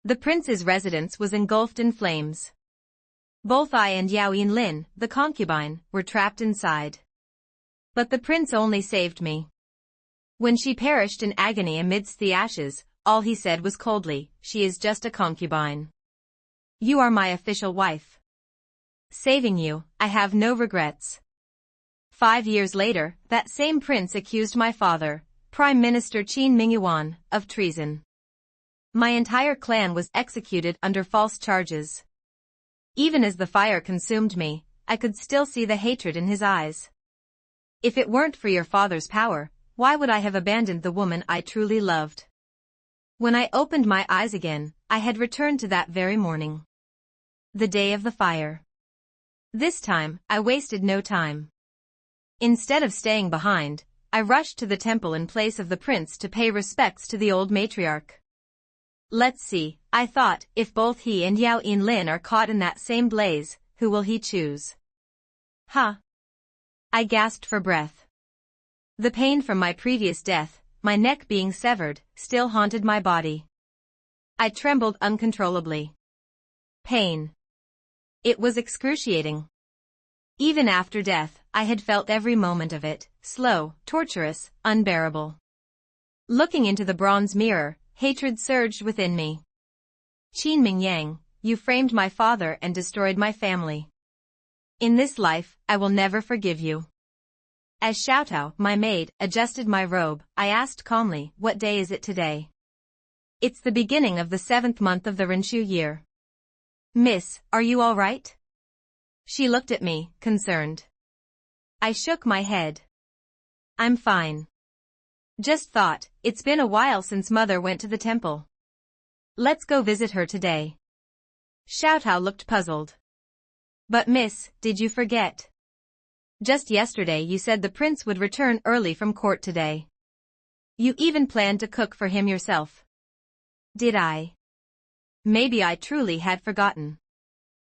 The prince's residence was engulfed in flames. Both I and Yao Yinlin, the concubine, were trapped inside. But the prince only saved me. When she perished in agony amidst the ashes, all he said was coldly, "She is just a concubine. You are my official wife. Saving you, I have no regrets." 5 years later, that same prince accused my father, Prime Minister Qin Mingyuan, of treason. My entire clan was executed under false charges. Even as the fire consumed me, I could still see the hatred in his eyes. If it weren't for your father's power, why would I have abandoned the woman I truly loved? When I opened my eyes again, I had returned to that very morning. The day of the fire. This time, I wasted no time. Instead of staying behind, I rushed to the temple in place of the prince to pay respects to the old matriarch. Let's see, I thought, if both he and Yao Yinlin are caught in that same blaze, who will he choose? Ha! I gasped for breath. The pain from my previous death, my neck being severed, still haunted my body. I trembled uncontrollably. Pain. It was excruciating. Even after death, I had felt every moment of it, slow, torturous, unbearable. Looking into the bronze mirror, hatred surged within me. Qin Mingyang, you framed my father and destroyed my family. In this life, I will never forgive you. As Xiaotao, my maid, adjusted my robe, I asked calmly, what day is it today? It's the beginning of the 7th month of the Renshu year. Miss, are you all right? She looked at me, concerned. I shook my head. I'm fine. Just thought, it's been a while since mother went to the temple. Let's go visit her today. Xiaotao looked puzzled. But miss, did you forget? Just yesterday you said the prince would return early from court today. You even planned to cook for him yourself. Did I? Maybe I truly had forgotten.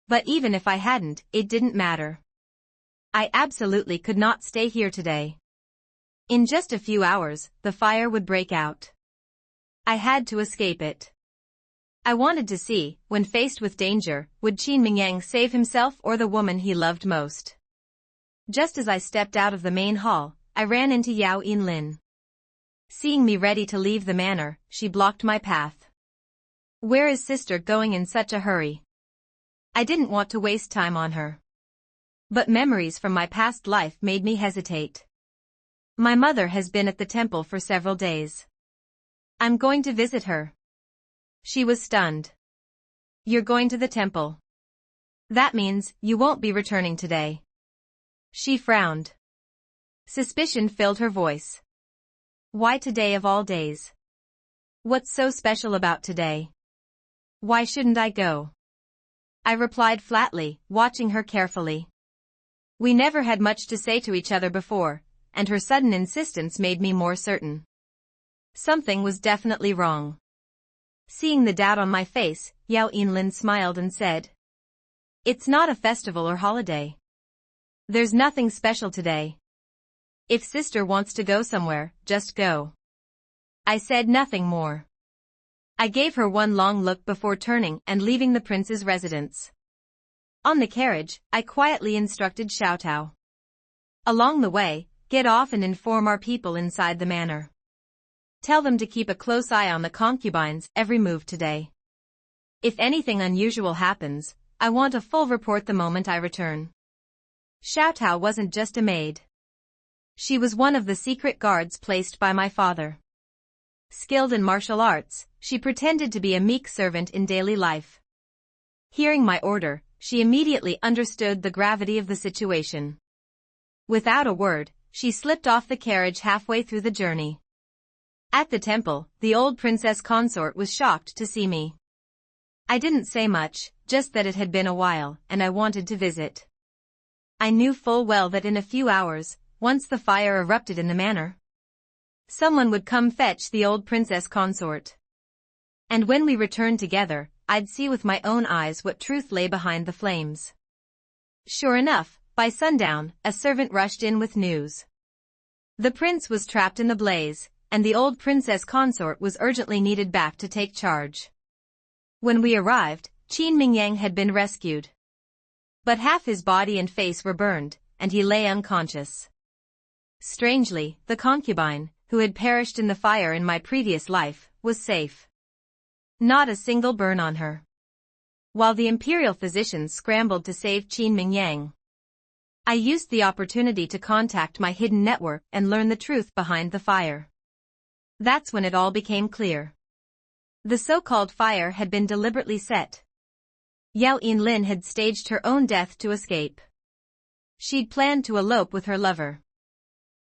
But even if I hadn't, it didn't matter. I absolutely could not stay here today. In just a few hours, the fire would break out. I had to escape it. I wanted to see, when faced with danger, would Qin Mingyang save himself or the woman he loved most. Just as I stepped out of the main hall, I ran into Yao Yinlin. Seeing me ready to leave the manor, she blocked my path. Where is sister going in such a hurry? I didn't want to waste time on her. But memories from my past life made me hesitate. My mother has been at the temple for several days. I'm going to visit her. She was stunned. You're going to the temple. That means you won't be returning today. She frowned. Suspicion filled her voice. Why today of all days? What's so special about today? Why shouldn't I go? I replied flatly, watching her carefully. We never had much to say to each other before, and her sudden insistence made me more certain. Something was definitely wrong. Seeing the doubt on my face, Yao Yinlin smiled and said, It's not a festival or holiday. There's nothing special today. If sister wants to go somewhere, just go. I said nothing more. I gave her one long look before turning and leaving the prince's residence. On the carriage, I quietly instructed Xiaotao. Along the way, get off and inform our people inside the manor. Tell them to keep a close eye on the concubines' every move today. If anything unusual happens, I want a full report the moment I return. Xiaotao wasn't just a maid. She was one of the secret guards placed by my father. Skilled in martial arts, she pretended to be a meek servant in daily life. Hearing my order, she immediately understood the gravity of the situation. Without a word, she slipped off the carriage halfway through the journey. At the temple, the old princess consort was shocked to see me. I didn't say much, just that it had been a while, and I wanted to visit. I knew full well that in a few hours, once the fire erupted in the manor, someone would come fetch the old princess consort. And when we returned together, I'd see with my own eyes what truth lay behind the flames. Sure enough, by sundown, a servant rushed in with news. The prince was trapped in the blaze, and the old princess consort was urgently needed back to take charge. When we arrived, Qin Mingyang had been rescued. But half his body and face were burned, and he lay unconscious. Strangely, the concubine, who had perished in the fire in my previous life, was safe. Not a single burn on her. While the imperial physicians scrambled to save Qin Mingyang, I used the opportunity to contact my hidden network and learn the truth behind the fire. That's when it all became clear. The so-called fire had been deliberately set. Yao Yinlin had staged her own death to escape. She'd planned to elope with her lover.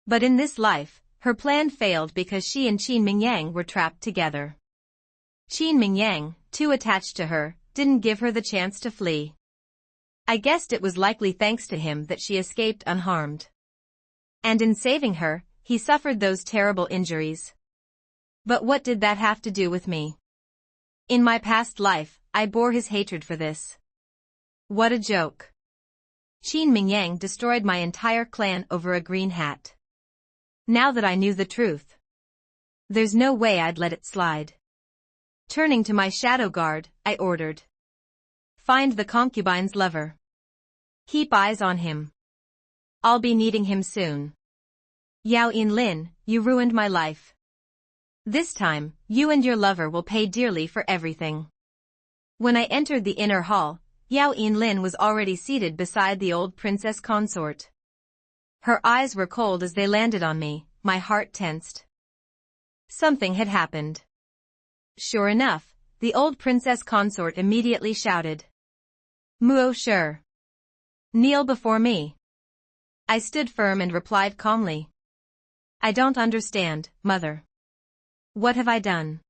But in this life, her plan failed because she and Qin Mingyang were trapped together. Qin Mingyang, too attached to her, didn't give her the chance to flee. I guessed it was likely thanks to him that she escaped unharmed. And in saving her, he suffered those terrible injuries. But what did that have to do with me? In my past life, I bore his hatred for this. What a joke. Qin Mingyang destroyed my entire clan over a green hat. Now that I knew the truth, there's no way I'd let it slide. Turning to my shadow guard, I ordered. Find the concubine's lover. Keep eyes on him. I'll be needing him soon. Yao Yinlin, you ruined my life. This time, you and your lover will pay dearly for everything. When I entered the inner hall, Yao Yinlin was already seated beside the old princess consort. Her eyes were cold as they landed on me, my heart tensed. Something had happened. Sure enough, the old princess consort immediately shouted. Muo Shi. Kneel before me. I stood firm and replied calmly. I don't understand, mother. What have I done?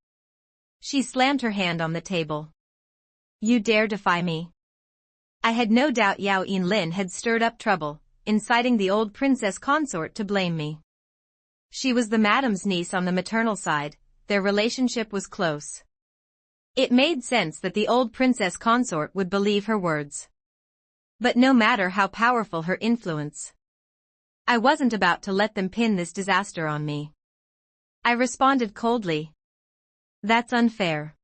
She slammed her hand on the table. You dare defy me? I had no doubt Yao Yinlin had stirred up trouble, inciting the old princess consort to blame me. She was the madam's niece on the maternal side, their relationship was close. It made sense that the old princess consort would believe her words. But no matter how powerful her influence, I wasn't about to let them pin this disaster on me. I responded coldly. That's unfair.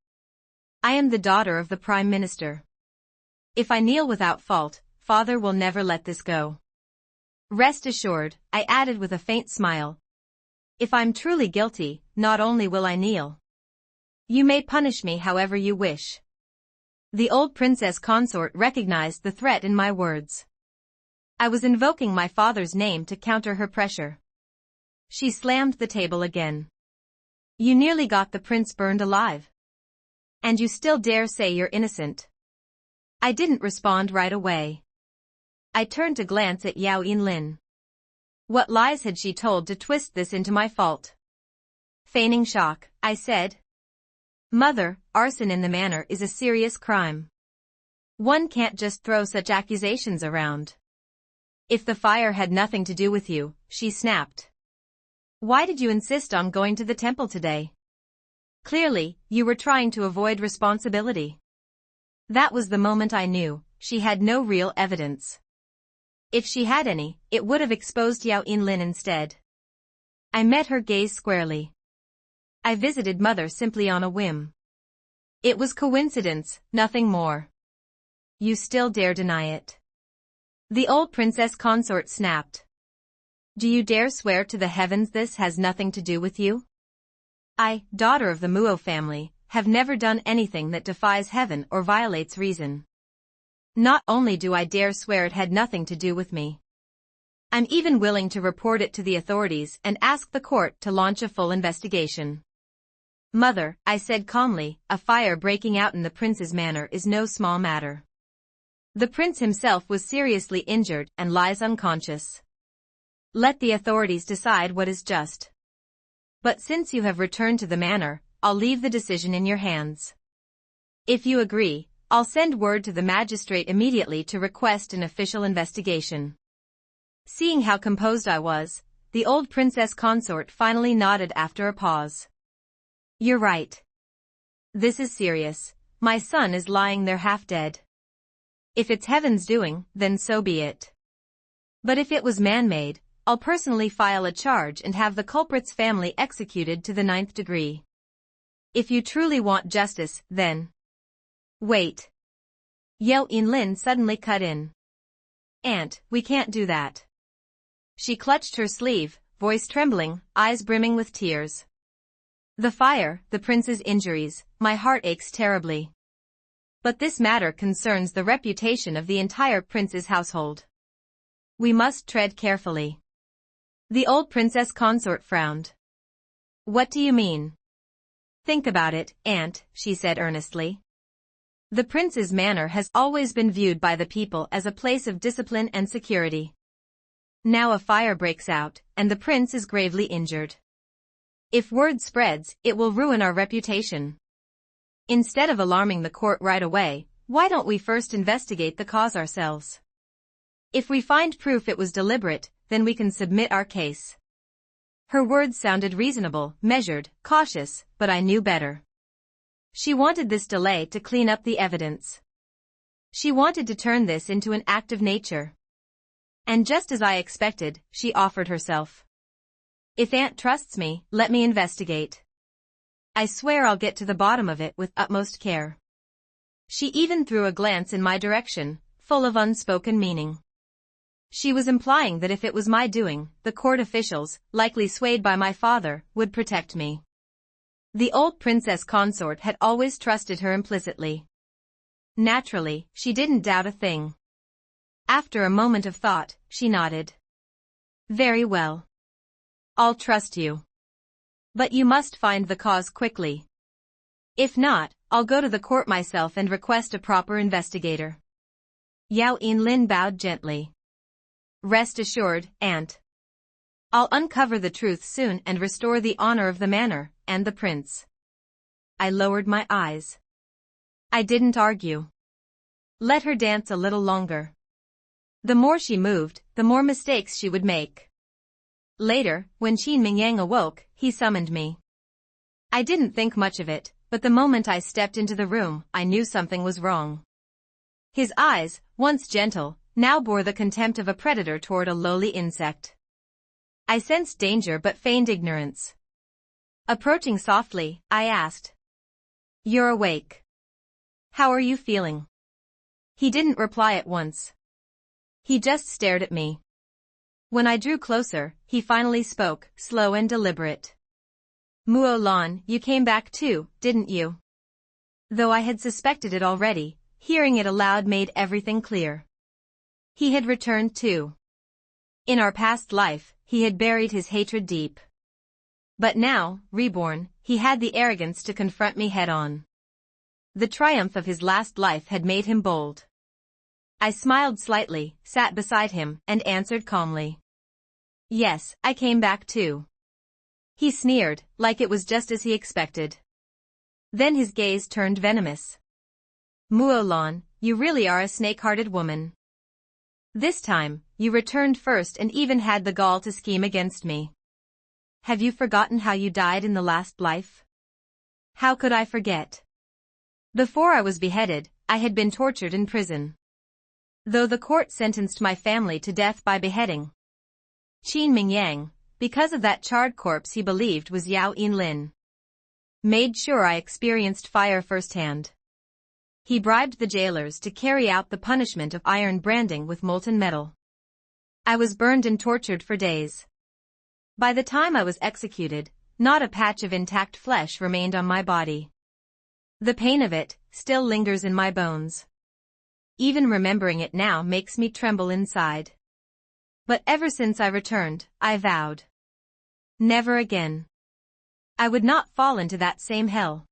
I am the daughter of the Prime Minister. If I kneel without fault, Father will never let this go. Rest assured, I added with a faint smile. If I'm truly guilty, not only will I kneel. You may punish me however you wish. The old princess consort recognized the threat in my words. I was invoking my father's name to counter her pressure. She slammed the table again. You nearly got the prince burned alive. And you still dare say you're innocent. I didn't respond right away. I turned to glance at Yao Yinlin. What lies had she told to twist this into my fault? Feigning shock, I said. Mother, arson in the manor is a serious crime. One can't just throw such accusations around. If the fire had nothing to do with you, she snapped. Why did you insist on going to the temple today? Clearly, you were trying to avoid responsibility. That was the moment I knew, she had no real evidence. If she had any, it would have exposed Yao Yinlin instead. I met her gaze squarely. I visited Mother simply on a whim. It was coincidence, nothing more. You still dare deny it? The old princess consort snapped. Do you dare swear to the heavens this has nothing to do with you? I, daughter of the Muo family, have never done anything that defies heaven or violates reason. Not only do I dare swear it had nothing to do with me. I'm even willing to report it to the authorities and ask the court to launch a full investigation. Mother, I said calmly, a fire breaking out in the prince's manor is no small matter. The prince himself was seriously injured and lies unconscious. Let the authorities decide what is just. But since you have returned to the manor, I'll leave the decision in your hands. If you agree, I'll send word to the magistrate immediately to request an official investigation. Seeing how composed I was, the old princess consort finally nodded after a pause. You're right. This is serious. My son is lying there half dead. If it's heaven's doing, then so be it. But if it was man-made, I'll personally file a charge and have the culprit's family executed to the 9th degree. If you truly want justice, then Wait. Yao Yinlin suddenly cut in. Aunt, we can't do that. She clutched her sleeve, voice trembling, eyes brimming with tears. The fire, the prince's injuries, my heart aches terribly. But this matter concerns the reputation of the entire prince's household. We must tread carefully. The old princess consort frowned. What do you mean? Think about it, aunt, she said earnestly. The prince's manor has always been viewed by the people as a place of discipline and security. Now a fire breaks out, and the prince is gravely injured. If word spreads, it will ruin our reputation. Instead of alarming the court right away, why don't we first investigate the cause ourselves? If we find proof it was deliberate, then we can submit our case. Her words sounded reasonable, measured, cautious, but I knew better. She wanted this delay to clean up the evidence. She wanted to turn this into an act of nature. And just as I expected, she offered herself. If Aunt trusts me, let me investigate. I swear I'll get to the bottom of it with utmost care. She even threw a glance in my direction, full of unspoken meaning. She was implying that if it was my doing, the court officials, likely swayed by my father, would protect me. The old princess consort had always trusted her implicitly. Naturally, she didn't doubt a thing. After a moment of thought, she nodded. Very well. I'll trust you. But you must find the cause quickly. If not, I'll go to the court myself and request a proper investigator. Yao Yinlin bowed gently. Rest assured, aunt. I'll uncover the truth soon and restore the honor of the manor, and the prince. I lowered my eyes. I didn't argue. Let her dance a little longer. The more she moved, the more mistakes she would make. Later, when Qin Mingyang awoke, he summoned me. I didn't think much of it, but the moment I stepped into the room, I knew something was wrong. His eyes, once gentle, now bore the contempt of a predator toward a lowly insect. I sensed danger but feigned ignorance. Approaching softly, I asked. You're awake. How are you feeling? He didn't reply at once. He just stared at me. When I drew closer, he finally spoke, slow and deliberate. Muo Lan, you came back too, didn't you? Though I had suspected it already, hearing it aloud made everything clear. He had returned too. In our past life, he had buried his hatred deep. But now, reborn, he had the arrogance to confront me head-on. The triumph of his last life had made him bold. I smiled slightly, sat beside him, and answered calmly. Yes, I came back too. He sneered, like it was just as he expected. Then his gaze turned venomous. Muo Lan, you really are a snake-hearted woman. This time, you returned first and even had the gall to scheme against me. Have you forgotten how you died in the last life? How could I forget? Before I was beheaded, I had been tortured in prison. Though the court sentenced my family to death by beheading. Qin Mingyang, because of that charred corpse he believed was Yao Yinlin, made sure I experienced fire firsthand. He bribed the jailers to carry out the punishment of iron branding with molten metal. I was burned and tortured for days. By the time I was executed, not a patch of intact flesh remained on my body. The pain of it still lingers in my bones. Even remembering it now makes me tremble inside. But ever since I returned, I vowed. Never again. I would not fall into that same hell.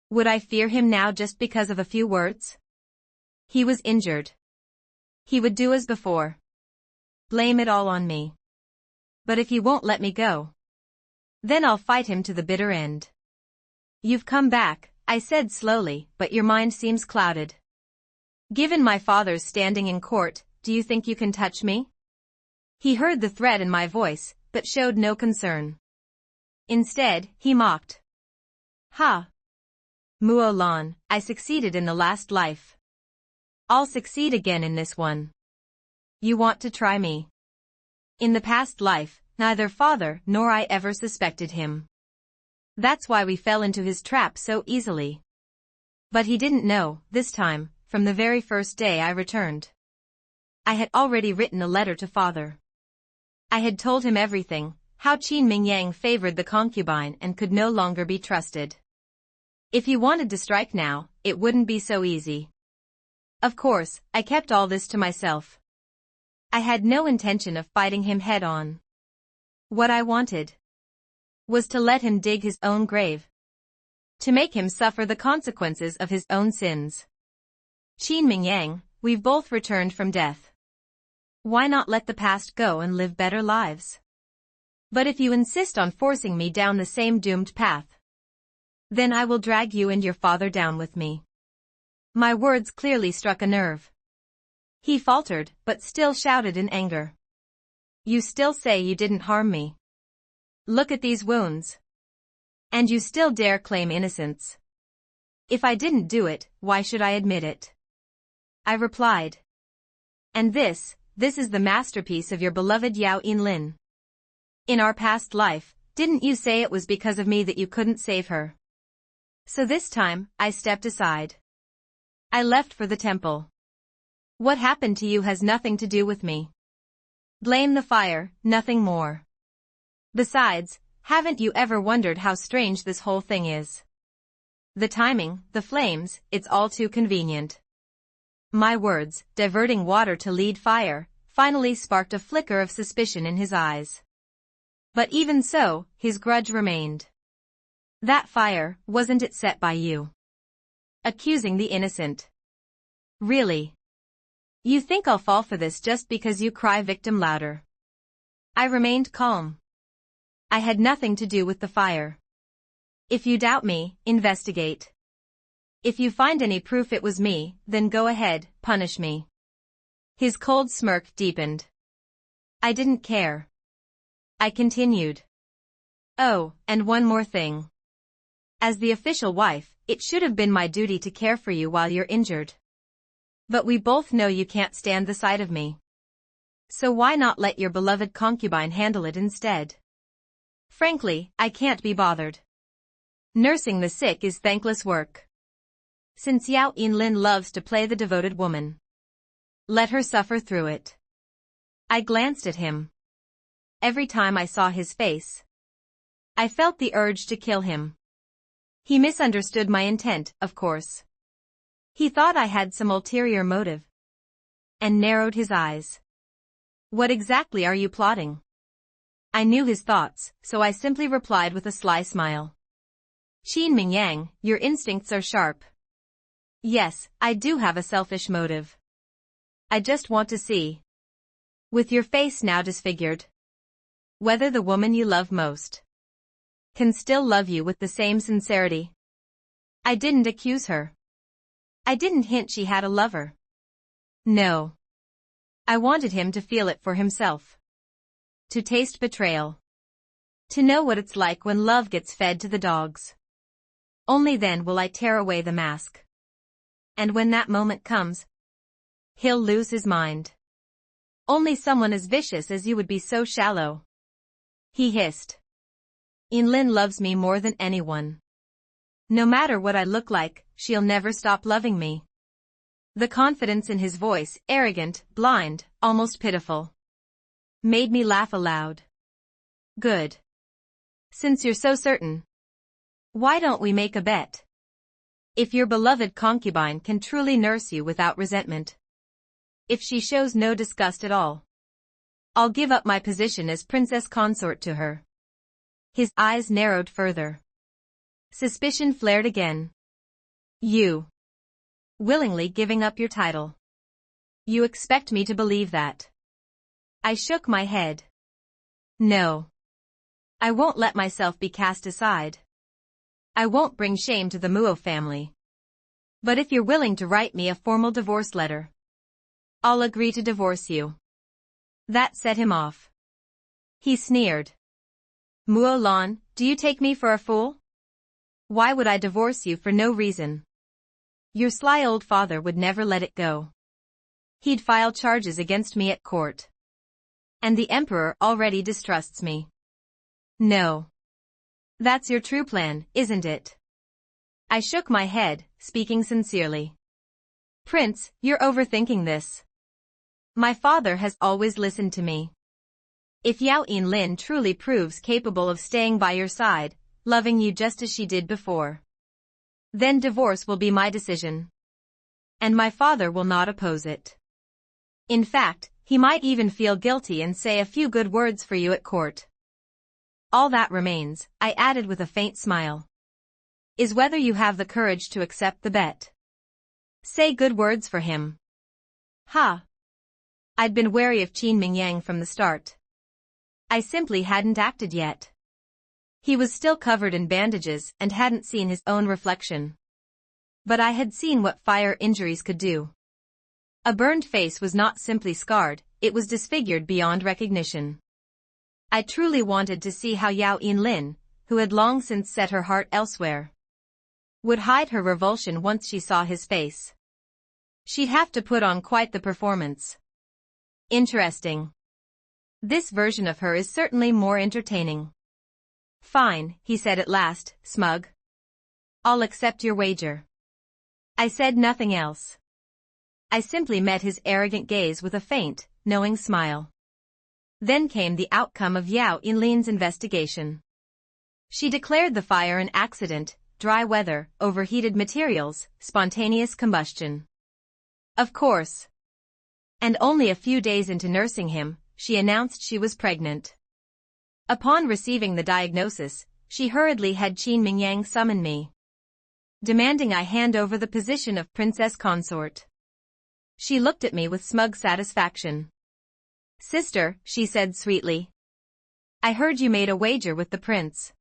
Would I fear him now just because of a few words? He was injured. He would do as before. Blame it all on me. But if he won't let me go, then I'll fight him to the bitter end. You've come back, I said slowly, but your mind seems clouded. Given my father's standing in court, do you think you can touch me? He heard the threat in my voice, but showed no concern. Instead, he mocked. Ha! Muo Lan, I succeeded in the last life. I'll succeed again in this one. You want to try me? In the past life, neither father nor I ever suspected him. That's why we fell into his trap so easily. But he didn't know, this time, from the very first day I returned. I had already written a letter to father. I had told him everything, how Qin Mingyang favored the concubine and could no longer be trusted. If he wanted to strike now, it wouldn't be so easy. Of course, I kept all this to myself. I had no intention of fighting him head-on. What I wanted was to let him dig his own grave. To make him suffer the consequences of his own sins. Qin Mingyang, we've both returned from death. Why not let the past go and live better lives? But if you insist on forcing me down the same doomed path, then I will drag you and your father down with me. My words clearly struck a nerve. He faltered, but still shouted in anger. You still say you didn't harm me. Look at these wounds. And you still dare claim innocence. If I didn't do it, why should I admit it? I replied. And this is the masterpiece of your beloved Yao Yinlin. In our past life, didn't you say it was because of me that you couldn't save her? So this time, I stepped aside. I left for the temple. What happened to you has nothing to do with me. Blame the fire, nothing more. Besides, haven't you ever wondered how strange this whole thing is? The timing, the flames, it's all too convenient. My words, diverting water to lead fire, finally sparked a flicker of suspicion in his eyes. But even so, his grudge remained. That fire, wasn't it set by you? Accusing the innocent. Really? You think I'll fall for this just because you cry victim louder? I remained calm. I had nothing to do with the fire. If you doubt me, investigate. If you find any proof it was me, then go ahead, punish me. His cold smirk deepened. I didn't care. I continued. Oh, and one more thing. As the official wife, it should have been my duty to care for you while you're injured. But we both know you can't stand the sight of me. So why not let your beloved concubine handle it instead? Frankly, I can't be bothered. Nursing the sick is thankless work. Since Yao Yinlin loves to play the devoted woman, let her suffer through it. I glanced at him. Every time I saw his face, I felt the urge to kill him. He misunderstood my intent, of course. He thought I had some ulterior motive. And narrowed his eyes. What exactly are you plotting? I knew his thoughts, so I simply replied with a sly smile. Qin Mingyang, your instincts are sharp. Yes, I do have a selfish motive. I just want to see, with your face now disfigured, whether the woman you love most can still love you with the same sincerity. I didn't accuse her. I didn't hint she had a lover. No. I wanted him to feel it for himself. To taste betrayal. To know what it's like when love gets fed to the dogs. Only then will I tear away the mask. And when that moment comes, he'll lose his mind. Only someone as vicious as you would be so shallow. He hissed. Yinlin loves me more than anyone. No matter what I look like, she'll never stop loving me. The confidence in his voice, arrogant, blind, almost pitiful, made me laugh aloud. Good. Since you're so certain, why don't we make a bet? If your beloved concubine can truly nurse you without resentment, if she shows no disgust at all, I'll give up my position as princess consort to her. His eyes narrowed further. Suspicion flared again. You. Willingly giving up your title. You expect me to believe that? I shook my head. No. I won't let myself be cast aside. I won't bring shame to the Muo family. But if you're willing to write me a formal divorce letter, I'll agree to divorce you. That set him off. He sneered. Muo Lan, do you take me for a fool? Why would I divorce you for no reason? Your sly old father would never let it go. He'd file charges against me at court. And the emperor already distrusts me. No. That's your true plan, isn't it? I shook my head, speaking sincerely. Prince, you're overthinking this. My father has always listened to me. If Yao Yinlin truly proves capable of staying by your side, loving you just as she did before, then divorce will be my decision. And my father will not oppose it. In fact, he might even feel guilty and say a few good words for you at court. All that remains, I added with a faint smile, is whether you have the courage to accept the bet. Say good words for him. Ha! I'd been wary of Qin Mingyang from the start. I simply hadn't acted yet. He was still covered in bandages and hadn't seen his own reflection. But I had seen what fire injuries could do. A burned face was not simply scarred, it was disfigured beyond recognition. I truly wanted to see how Yao Yinlin, who had long since set her heart elsewhere, would hide her revulsion once she saw his face. She'd have to put on quite the performance. Interesting. This version of her is certainly more entertaining. Fine, he said at last, smug. I'll accept your wager. I said nothing else. I simply met his arrogant gaze with a faint, knowing smile. Then came the outcome of Yao Yinlin's investigation. She declared the fire an accident, dry weather, overheated materials, spontaneous combustion. Of course. And only a few days into nursing him, she announced she was pregnant. Upon receiving the diagnosis, she hurriedly had Qin Mingyang summon me, demanding I hand over the position of princess consort. She looked at me with smug satisfaction. Sister, she said sweetly. I heard you made a wager with the prince.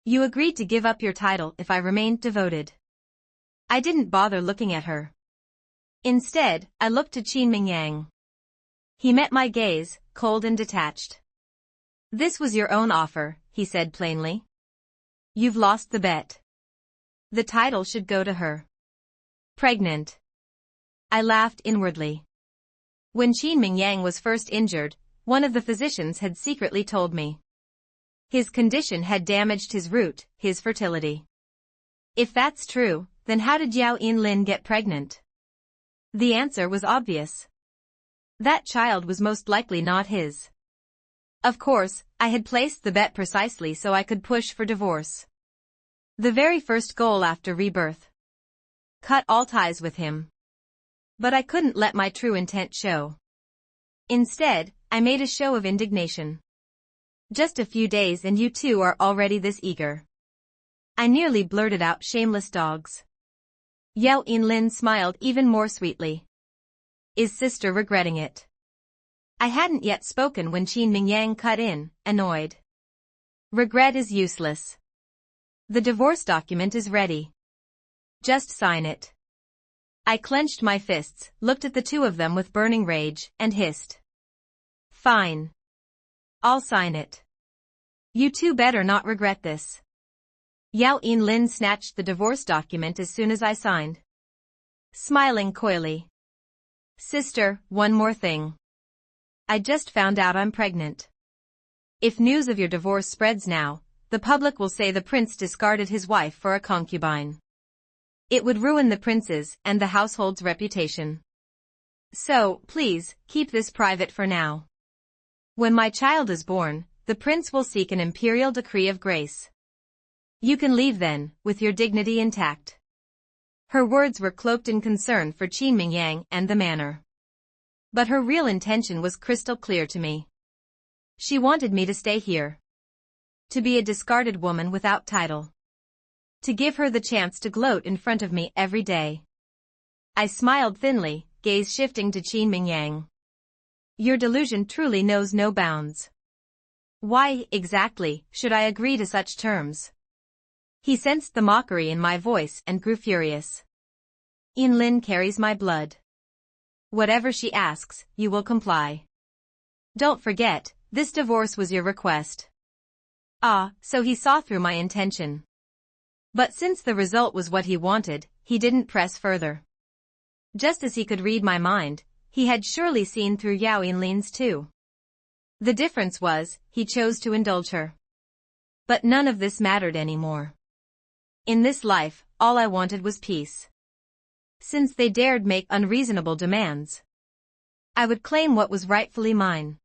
You agreed to give up your title if I remained devoted. I didn't bother looking at her. Instead, I looked to Qin Mingyang. He met my gaze, cold and detached. This was your own offer, he said plainly. You've lost the bet. The title should go to her. Pregnant. I laughed inwardly. When Qin Mingyang was first injured, one of the physicians had secretly told me. His condition had damaged his root, his fertility. If that's true, then how did Yao Yinlin get pregnant? The answer was obvious. That child was most likely not his. Of course, I had placed the bet precisely so I could push for divorce. The very first goal after rebirth. Cut all ties with him. But I couldn't let my true intent show. Instead, I made a show of indignation. Just a few days and you two are already this eager. I nearly blurted out, shameless dogs. Yao Yinlin smiled even more sweetly. Is sister regretting it? I hadn't yet spoken when Qin Mingyang cut in, annoyed. Regret is useless. The divorce document is ready. Just sign it. I clenched my fists, looked at the two of them with burning rage, and hissed. Fine. I'll sign it. You two better not regret this. Yao Yinlin snatched the divorce document as soon as I signed, smiling coyly. Sister, one more thing. I just found out I'm pregnant. If news of your divorce spreads now, the public will say the prince discarded his wife for a concubine. It would ruin the prince's and the household's reputation. So, please, keep this private for now. When my child is born, the prince will seek an imperial decree of grace. You can leave then, with your dignity intact. Her words were cloaked in concern for Qin Mingyang and the manor. But her real intention was crystal clear to me. She wanted me to stay here. To be a discarded woman without title. To give her the chance to gloat in front of me every day. I smiled thinly, gaze shifting to Qin Mingyang. Your delusion truly knows no bounds. Why, exactly, should I agree to such terms? He sensed the mockery in my voice and grew furious. Yinlin carries my blood. Whatever she asks, you will comply. Don't forget, this divorce was your request. Ah, so he saw through my intention. But since the result was what he wanted, he didn't press further. Just as he could read my mind, he had surely seen through Yao Yinlin's too. The difference was, he chose to indulge her. But none of this mattered anymore. In this life, all I wanted was peace. Since they dared make unreasonable demands, I would claim what was rightfully mine.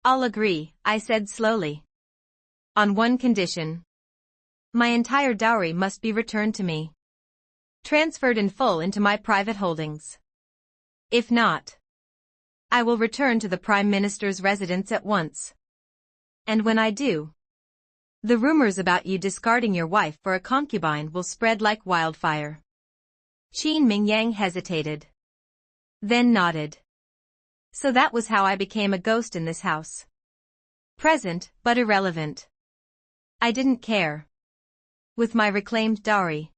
I'll agree, I said slowly. On one condition. My entire dowry must be returned to me. Transferred in full into my private holdings. If not, I will return to the Prime Minister's residence at once. And when I do, the rumors about you discarding your wife for a concubine will spread like wildfire. Qin Mingyang hesitated. Then nodded. So that was how I became a ghost in this house. Present, but irrelevant. I didn't care. With my reclaimed dowry,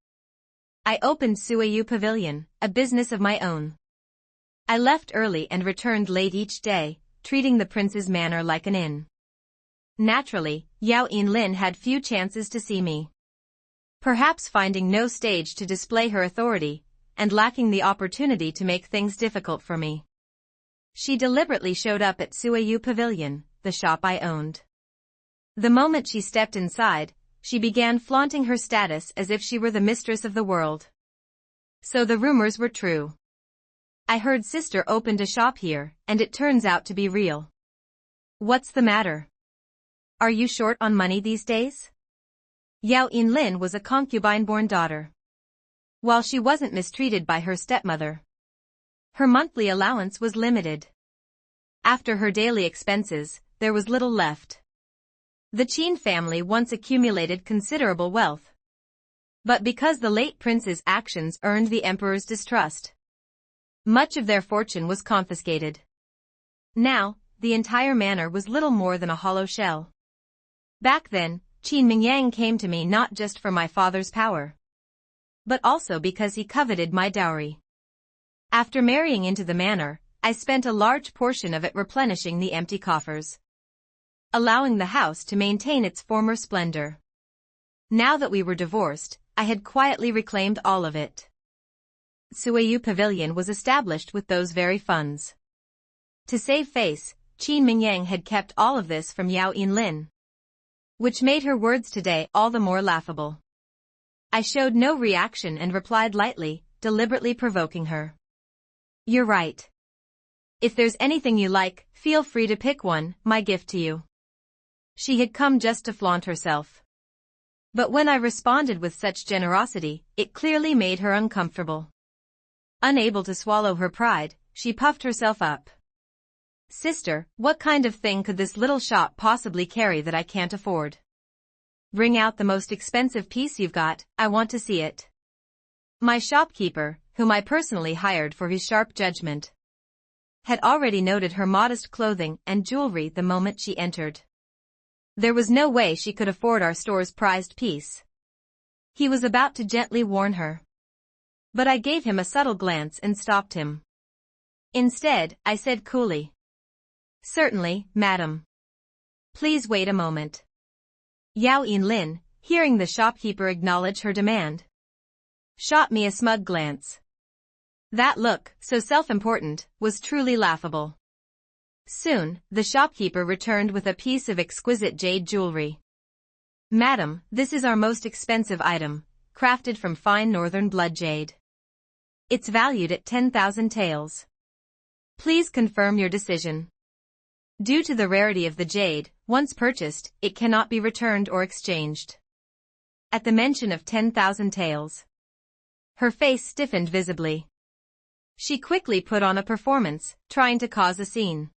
I opened Suayu Pavilion, a business of my own. I left early and returned late each day, treating the prince's manor like an inn. Naturally, Yao Yinlin had few chances to see me. Perhaps finding no stage to display her authority, and lacking the opportunity to make things difficult for me, she deliberately showed up at Suayu Pavilion, the shop I owned. The moment she stepped inside, she began flaunting her status as if she were the mistress of the world. So the rumors were true. I heard sister opened a shop here, and it turns out to be real. What's the matter? Are you short on money these days? Yao Yinlin was a concubine-born daughter. While she wasn't mistreated by her stepmother, her monthly allowance was limited. After her daily expenses, there was little left. The Qin family once accumulated considerable wealth. But because the late prince's actions earned the emperor's distrust, much of their fortune was confiscated. Now, the entire manor was little more than a hollow shell. Back then, Qin Mingyang came to me not just for my father's power, but also because he coveted my dowry. After marrying into the manor, I spent a large portion of it replenishing the empty coffers, allowing the house to maintain its former splendor. Now that we were divorced, I had quietly reclaimed all of it. Suayu Pavilion was established with those very funds. To save face, Qin Mingyang had kept all of this from Yao Yinlin, which made her words today all the more laughable. I showed no reaction and replied lightly, deliberately provoking her. You're right. If there's anything you like, feel free to pick one, my gift to you. She had come just to flaunt herself. But when I responded with such generosity, it clearly made her uncomfortable. Unable to swallow her pride, she puffed herself up. Sister, what kind of thing could this little shop possibly carry that I can't afford? Bring out the most expensive piece you've got, I want to see it. My shopkeeper, whom I personally hired for his sharp judgment, had already noted her modest clothing and jewelry the moment she entered. There was no way she could afford our store's prized piece. He was about to gently warn her, but I gave him a subtle glance and stopped him. Instead, I said coolly, Certainly, madam. Please wait a moment. Yao Yinlin, hearing the shopkeeper acknowledge her demand, shot me a smug glance. That look, so self-important, was truly laughable. Soon, the shopkeeper returned with a piece of exquisite jade jewelry. Madam, this is our most expensive item, crafted from fine northern blood jade. It's valued at 10,000 taels. Please confirm your decision. Due to the rarity of the jade, once purchased, it cannot be returned or exchanged. At the mention of 10,000 taels, her face stiffened visibly. She quickly put on a performance, trying to cause a scene.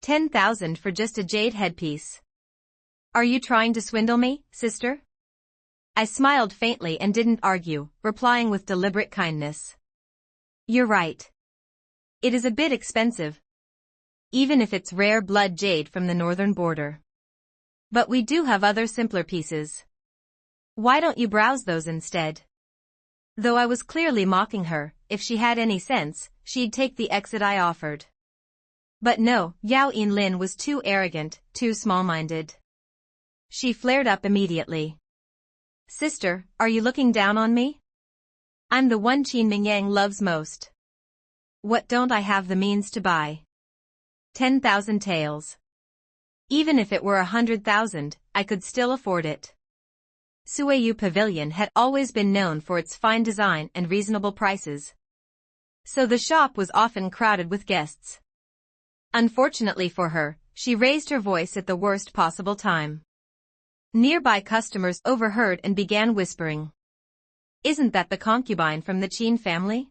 10,000 for just a jade headpiece. Are you trying to swindle me, sister? I smiled faintly and didn't argue, replying with deliberate kindness. You're right. It is a bit expensive, even if it's rare blood jade from the northern border. But we do have other simpler pieces. Why don't you browse those instead? Though I was clearly mocking her, if she had any sense, she'd take the exit I offered. But no, Yao Yinlin was too arrogant, too small-minded. She flared up immediately. Sister, are you looking down on me? I'm the one Qin Mingyang loves most. What don't I have the means to buy? 10,000 taels. Even if it were 100,000, I could still afford it. Suiyu Pavilion had always been known for its fine design and reasonable prices, so the shop was often crowded with guests. Unfortunately for her, she raised her voice at the worst possible time. Nearby customers overheard and began whispering. "Isn't that the concubine from the Qin family?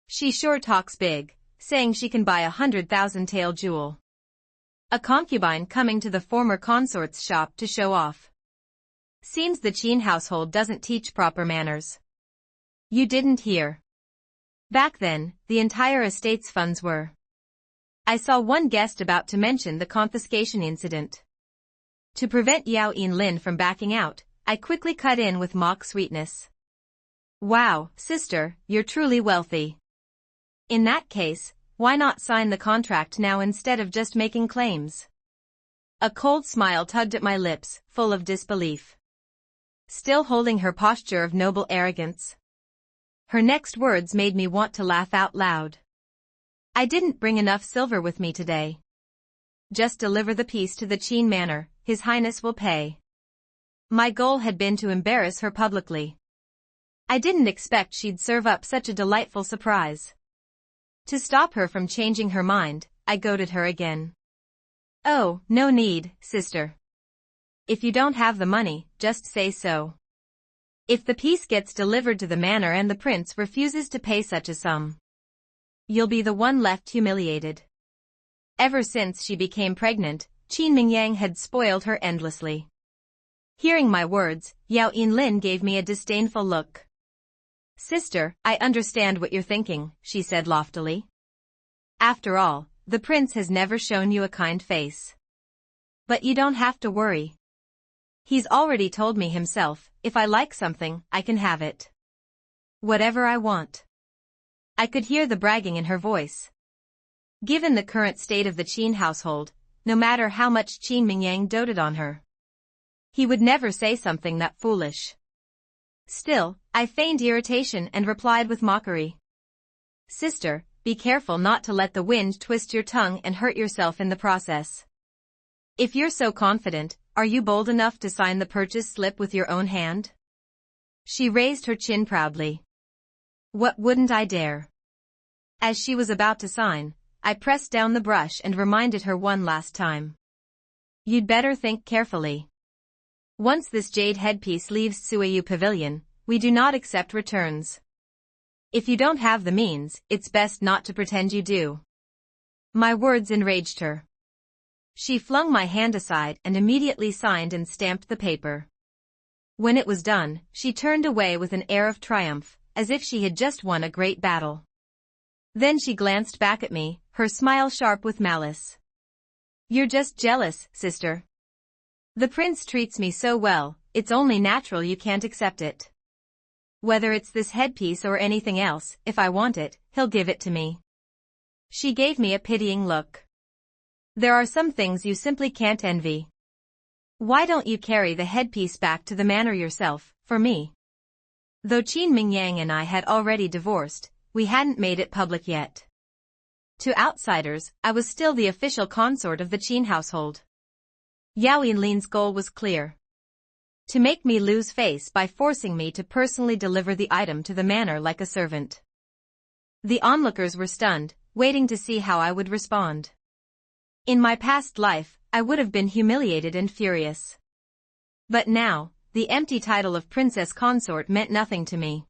She sure talks big, saying she can buy 100,000 tael jewel. A concubine coming to the former consort's shop to show off. Seems the Qin household doesn't teach proper manners." You didn't hear. Back then, the entire estate's funds were. I saw one guest about to mention the confiscation incident. To prevent Yao Yinlin from backing out, I quickly cut in with mock sweetness. "Wow, sister, you're truly wealthy. In that case, why not sign the contract now instead of just making claims?" A cold smile tugged at my lips, full of disbelief. Still holding her posture of noble arrogance. Her next words made me want to laugh out loud. "I didn't bring enough silver with me today. Just deliver the piece to the Qin manor, His Highness will pay." My goal had been to embarrass her publicly. I didn't expect she'd serve up such a delightful surprise. To stop her from changing her mind, I goaded her again. "Oh, no need, sister. If you don't have the money, just say so. If the piece gets delivered to the manor and the prince refuses to pay such a sum, you'll be the one left humiliated." Ever since she became pregnant, Qin Mingyang had spoiled her endlessly. Hearing my words, Yao Yinlin gave me a disdainful look. "Sister, I understand what you're thinking," she said loftily. "After all, the prince has never shown you a kind face. But you don't have to worry. He's already told me himself, if I like something, I can have it. Whatever I want." I could hear the bragging in her voice. Given the current state of the Qin household, no matter how much Qin Mingyang doted on her, he would never say something that foolish. Still, I feigned irritation and replied with mockery. "Sister, be careful not to let the wind twist your tongue and hurt yourself in the process. If you're so confident, are you bold enough to sign the purchase slip with your own hand?" She raised her chin proudly. What wouldn't I dare? As she was about to sign, I pressed down the brush and reminded her one last time. "You'd better think carefully. Once this jade headpiece leaves Suiyu Pavilion, we do not accept returns. If you don't have the means, it's best not to pretend you do." My words enraged her. She flung my hand aside and immediately signed and stamped the paper. When it was done, she turned away with an air of triumph, as if she had just won a great battle. Then she glanced back at me, her smile sharp with malice. "You're just jealous, sister. The prince treats me so well, it's only natural you can't accept it. Whether it's this headpiece or anything else, if I want it, he'll give it to me." She gave me a pitying look. "There are some things you simply can't envy. Why don't you carry the headpiece back to the manor yourself, for me?" Though Qin Mingyang and I had already divorced, we hadn't made it public yet. To outsiders, I was still the official consort of the Qin household. Yao Yinlin's goal was clear. To make me lose face by forcing me to personally deliver the item to the manor like a servant. The onlookers were stunned, waiting to see how I would respond. In my past life, I would have been humiliated and furious. But now, the empty title of princess consort meant nothing to me.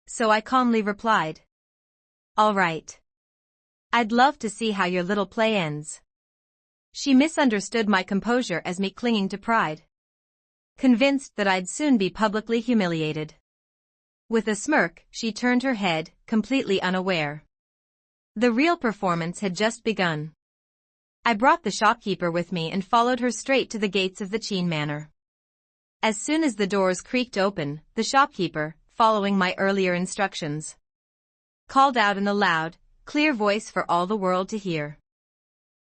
So I calmly replied. "All right. I'd love to see how your little play ends." She misunderstood my composure as me clinging to pride, convinced that I'd soon be publicly humiliated. With a smirk, she turned her head, completely unaware. The real performance had just begun. I brought the shopkeeper with me and followed her straight to the gates of the Qin manor. As soon as the doors creaked open, the shopkeeper, following my earlier instructions, called out in a loud, clear voice for all the world to hear.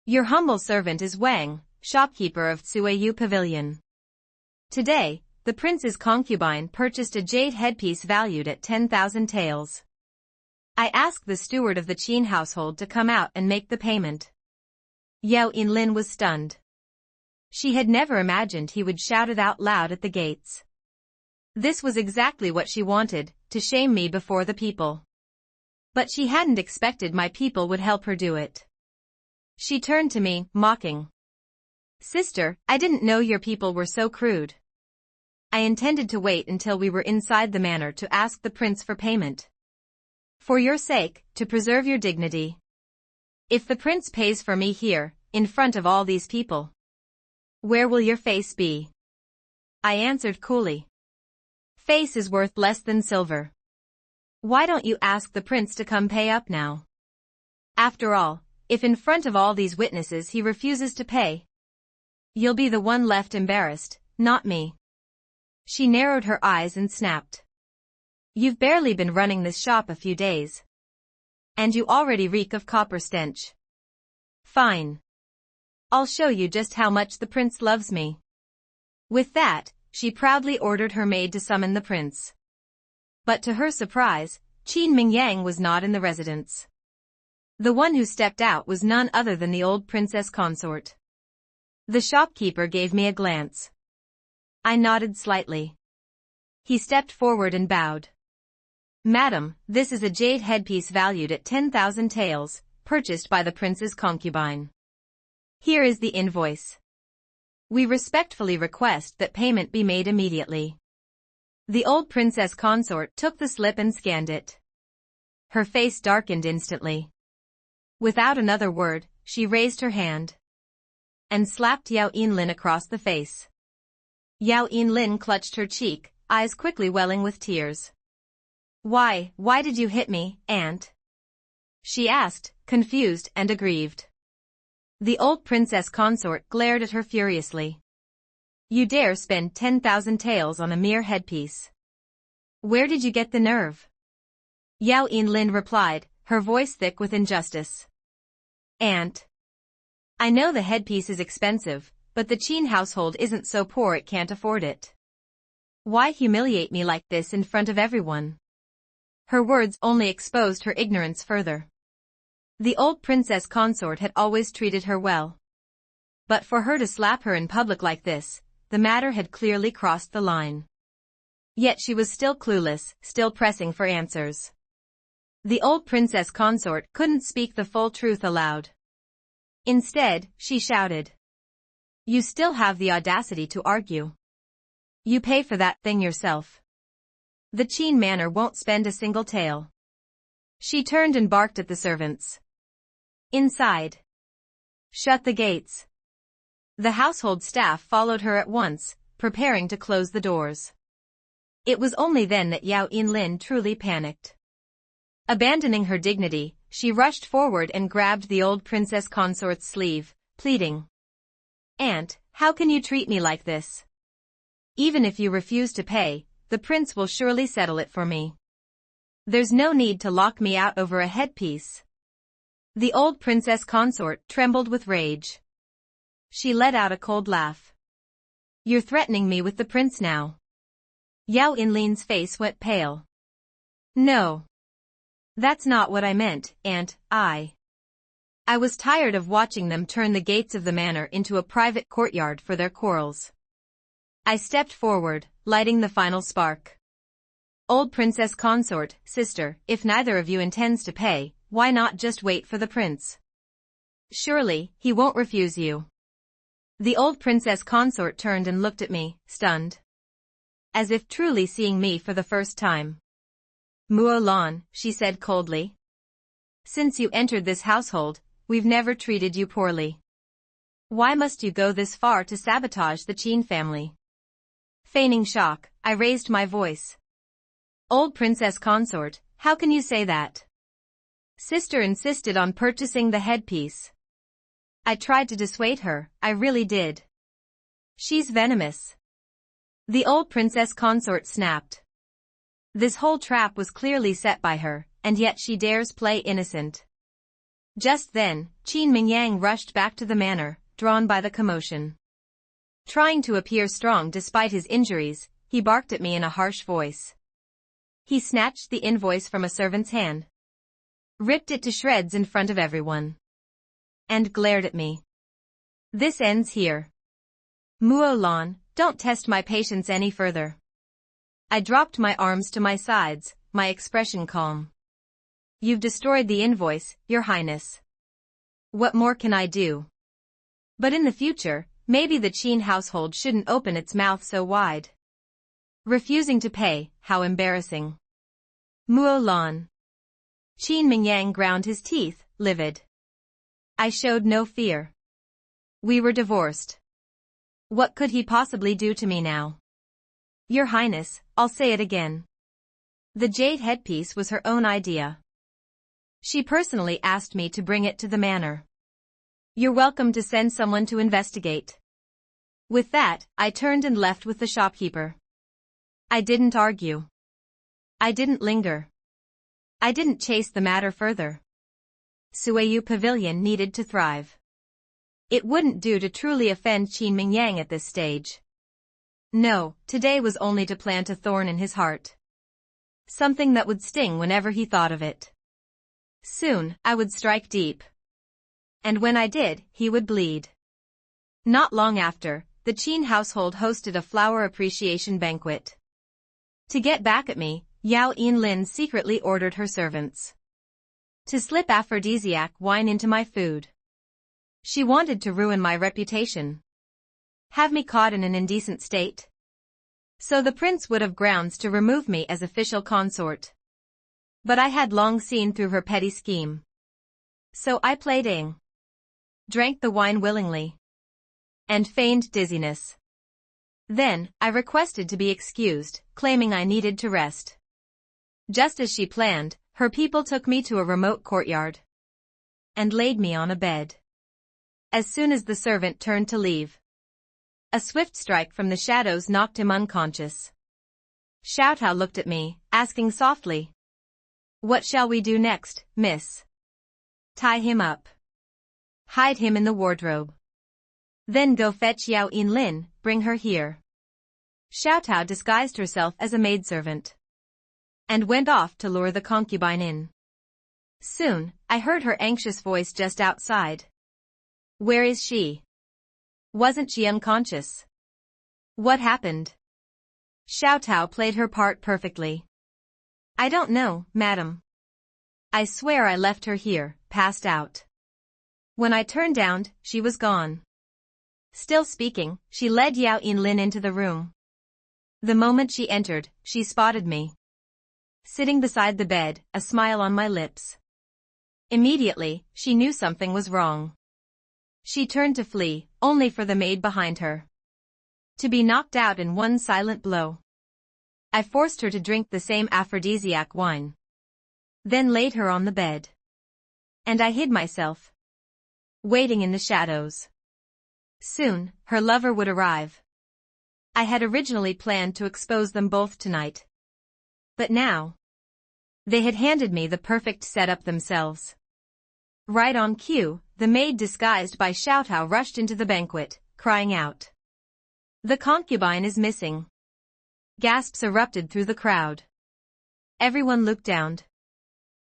"Your humble servant is Wang, shopkeeper of Suiyu Pavilion. Today, the prince's concubine purchased a jade headpiece valued at 10,000 taels. I asked the steward of the Qin household to come out and make the payment." Yao Yinlin was stunned. She had never imagined he would shout it out loud at the gates. This was exactly what she wanted, to shame me before the people. But she hadn't expected my people would help her do it. She turned to me, mocking. Sister, I didn't know your people were so crude. I intended to wait until we were inside the manor to ask the prince for payment. For your sake, to preserve your dignity. If the prince pays for me here, in front of all these people, where will your face be? I answered coolly. Face is worth less than silver. Why don't you ask the prince to come pay up now? After all, if in front of all these witnesses he refuses to pay, you'll be the one left embarrassed, not me. She narrowed her eyes and snapped. You've barely been running this shop a few days. And you already reek of copper stench. Fine. I'll show you just how much the prince loves me. With that, she proudly ordered her maid to summon the prince. But to her surprise, Qin Mingyang was not in the residence. The one who stepped out was none other than the old princess consort. The shopkeeper gave me a glance. I nodded slightly. He stepped forward and bowed. Madam, this is a jade headpiece valued at 10,000 taels, purchased by the prince's concubine. Here is the invoice. We respectfully request that payment be made immediately. The old princess consort took the slip and scanned it. Her face darkened instantly. Without another word, she raised her hand and slapped Yao Yinlin across the face. Yao Yinlin clutched her cheek, eyes quickly welling with tears. Why did you hit me, aunt? She asked, confused and aggrieved. The old princess consort glared at her furiously. You dare spend 10,000 taels on a mere headpiece. Where did you get the nerve? Yao Yinlin replied, her voice thick with injustice. Aunt, I know the headpiece is expensive, but the Qin household isn't so poor it can't afford it. Why humiliate me like this in front of everyone? Her words only exposed her ignorance further. The old princess consort had always treated her well. But for her to slap her in public like this, the matter had clearly crossed the line. Yet she was still clueless, still pressing for answers. The old princess consort couldn't speak the full truth aloud. Instead, she shouted. You still have the audacity to argue. You pay for that thing yourself. The Qin manor won't spend a single tael. She turned and barked at the servants. Inside. Shut the gates. The household staff followed her at once, preparing to close the doors. It was only then that Yao Yinlin truly panicked. Abandoning her dignity, she rushed forward and grabbed the old princess consort's sleeve, pleading. Aunt, how can you treat me like this? Even if you refuse to pay, the prince will surely settle it for me. There's no need to lock me out over a headpiece. The old princess consort trembled with rage. She let out a cold laugh. You're threatening me with the prince now. Yao Yinlin's face went pale. No. That's not what I meant, aunt. I was tired of watching them turn the gates of the manor into a private courtyard for their quarrels. I stepped forward, lighting the final spark. Old princess consort, sister, if neither of you intends to pay, why not just wait for the prince? Surely, he won't refuse you. The old princess consort turned and looked at me, stunned. As if truly seeing me for the first time. Muolan, she said coldly. Since you entered this household, we've never treated you poorly. Why must you go this far to sabotage the Qin family? Feigning shock, I raised my voice. Old princess consort, how can you say that? Sister insisted on purchasing the headpiece. I tried to dissuade her, I really did. She's venomous. The old princess consort snapped. This whole trap was clearly set by her, and yet she dares play innocent. Just then, Qin Mingyang rushed back to the manor, drawn by the commotion. Trying to appear strong despite his injuries, he barked at me in a harsh voice. He snatched the invoice from a servant's hand, ripped it to shreds in front of everyone, and glared at me. This ends here. Muolan, don't test my patience any further. I dropped my arms to my sides, my expression calm. You've destroyed the invoice, Your Highness. What more can I do? But in the future, maybe the Qin household shouldn't open its mouth so wide. Refusing to pay, how embarrassing. Muo Lan. Qin Mingyang ground his teeth, livid. I showed no fear. We were divorced. What could he possibly do to me now? Your Highness, I'll say it again. The jade headpiece was her own idea. She personally asked me to bring it to the manor. You're welcome to send someone to investigate. With that, I turned and left with the shopkeeper. I didn't argue. I didn't linger. I didn't chase the matter further. Suiyu Pavilion needed to thrive. It wouldn't do to truly offend Qin Mingyang at this stage. No, today was only to plant a thorn in his heart. Something that would sting whenever he thought of it. Soon, I would strike deep. And when I did, he would bleed. Not long after, the Qin household hosted a flower appreciation banquet. To get back at me, Yao Yinlin secretly ordered her servants to slip aphrodisiac wine into my food. She wanted to ruin my reputation. Have me caught in an indecent state. So the prince would have grounds to remove me as official consort. But I had long seen through her petty scheme. So I played Ing. Drank the wine willingly. And feigned dizziness. Then, I requested to be excused, claiming I needed to rest. Just as she planned, her people took me to a remote courtyard. And laid me on a bed. As soon as the servant turned to leave, a swift strike from the shadows knocked him unconscious. Xiaotao looked at me, asking softly, "What shall we do next, miss?" "Tie him up. Hide him in the wardrobe. Then go fetch Yao Yinlin, bring her here." Xiaotao disguised herself as a maidservant and went off to lure the concubine in. Soon, I heard her anxious voice just outside. "Where is she? Wasn't she unconscious? What happened?" Xiaotao played her part perfectly. "I don't know, madam. I swear I left her here, passed out. When I turned down, she was gone." Still speaking, she led Yao Yinlin into the room. The moment she entered, she spotted me. Sitting beside the bed, a smile on my lips. Immediately, she knew something was wrong. She turned to flee, only for the maid behind her to be knocked out in one silent blow. I forced her to drink the same aphrodisiac wine. Then laid her on the bed. And I hid myself, waiting in the shadows. Soon, her lover would arrive. I had originally planned to expose them both tonight. But now, they had handed me the perfect setup themselves. Right on cue, the maid disguised by Xiaotao rushed into the banquet, crying out, "The concubine is missing." Gasps erupted through the crowd. Everyone looked down.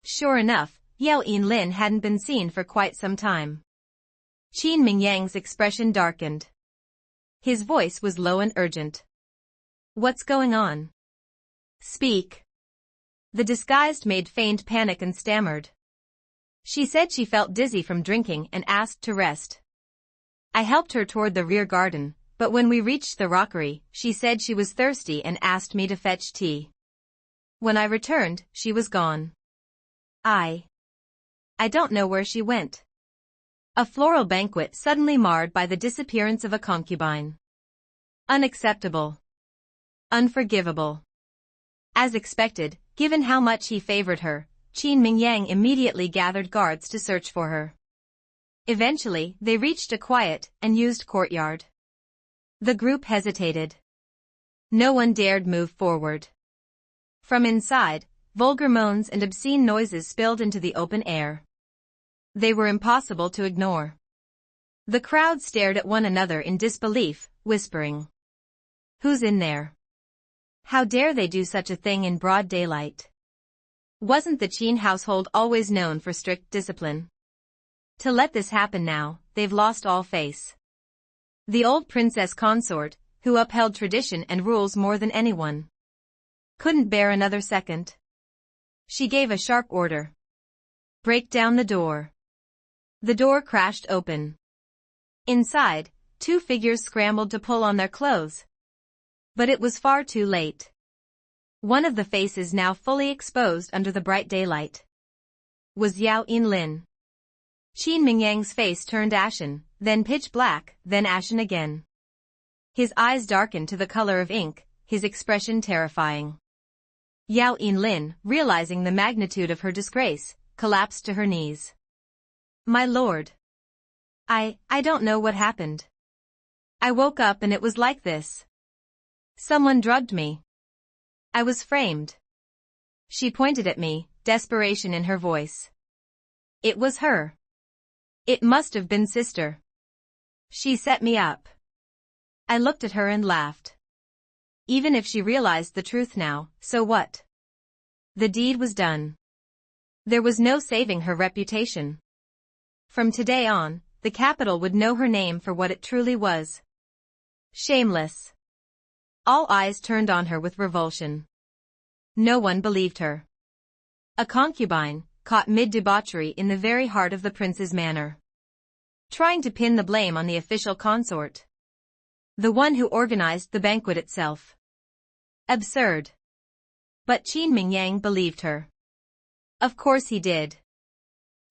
Sure enough, Yao Yinlin hadn't been seen for quite some time. Qin Mingyang's expression darkened. His voice was low and urgent. "What's going on? Speak." The disguised maid feigned panic and stammered. She said she felt dizzy from drinking and asked to rest. I helped her toward the rear garden, but when we reached the rockery, she said she was thirsty and asked me to fetch tea. When I returned, she was gone. I don't know where she went. A floral banquet suddenly marred by the disappearance of a concubine. Unacceptable. Unforgivable. As expected, given how much he favored her, Qin Mingyang immediately gathered guards to search for her. Eventually, they reached a quiet and used courtyard. The group hesitated. No one dared move forward. From inside, vulgar moans and obscene noises spilled into the open air. They were impossible to ignore. The crowd stared at one another in disbelief, whispering, "Who's in there? How dare they do such a thing in broad daylight?" Wasn't the Qin household always known for strict discipline? To let this happen now, they've lost all face. The old princess consort, who upheld tradition and rules more than anyone, Couldn't bear another second. She gave a sharp order. Break down the door. The door crashed open. Inside, two figures scrambled to pull on their clothes. But it was far too late. One of the faces, now fully exposed under the bright daylight, was Yao Yinlin. Qin Mingyang's face turned ashen, then pitch black, then ashen again. His eyes darkened to the color of ink, his expression terrifying. Yao Yinlin, realizing the magnitude of her disgrace, collapsed to her knees. My lord. I don't know what happened. I woke up and it was like this. Someone drugged me. I was framed. She pointed at me, desperation in her voice. It was her. It must have been sister. She set me up. I looked at her and laughed. Even if she realized the truth now, so what? The deed was done. There was no saving her reputation. From today on, the capital would know her name for what it truly was. Shameless. All eyes turned on her with revulsion. No one believed her. A concubine, caught mid-debauchery in the very heart of the prince's manor. Trying to pin the blame on the official consort. The one who organized the banquet itself. Absurd. But Qin Mingyang believed her. Of course he did.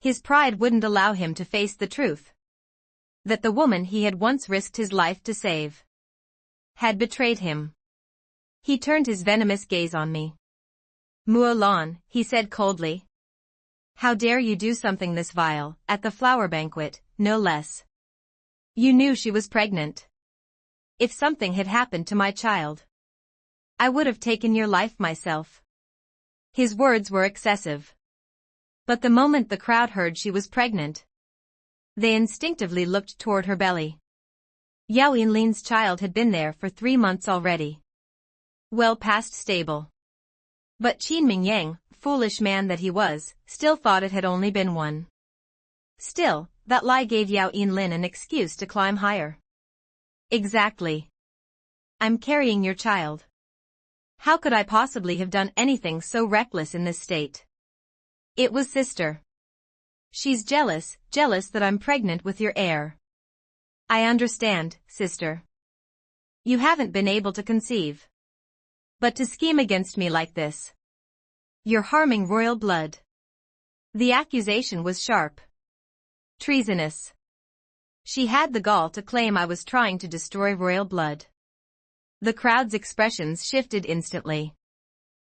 His pride wouldn't allow him to face the truth. That the woman he had once risked his life to save had betrayed him. He turned his venomous gaze on me. Mulan, he said coldly. How dare you do something this vile, at the flower banquet, no less. You knew she was pregnant. If something had happened to my child, I would have taken your life myself. His words were excessive. But the moment the crowd heard she was pregnant, they instinctively looked toward her belly. Yao Yinlin's child had been there for 3 months already. Well past stable. But Qin Mingyang, foolish man that he was, still thought it had only been 1. Still, that lie gave Yao Yinlin an excuse to climb higher. Exactly. I'm carrying your child. How could I possibly have done anything so reckless in this state? It was sister. She's jealous that I'm pregnant with your heir. I understand, sister. You haven't been able to conceive. But to scheme against me like this. You're harming royal blood. The accusation was sharp. Treasonous. She had the gall to claim I was trying to destroy royal blood. The crowd's expressions shifted instantly.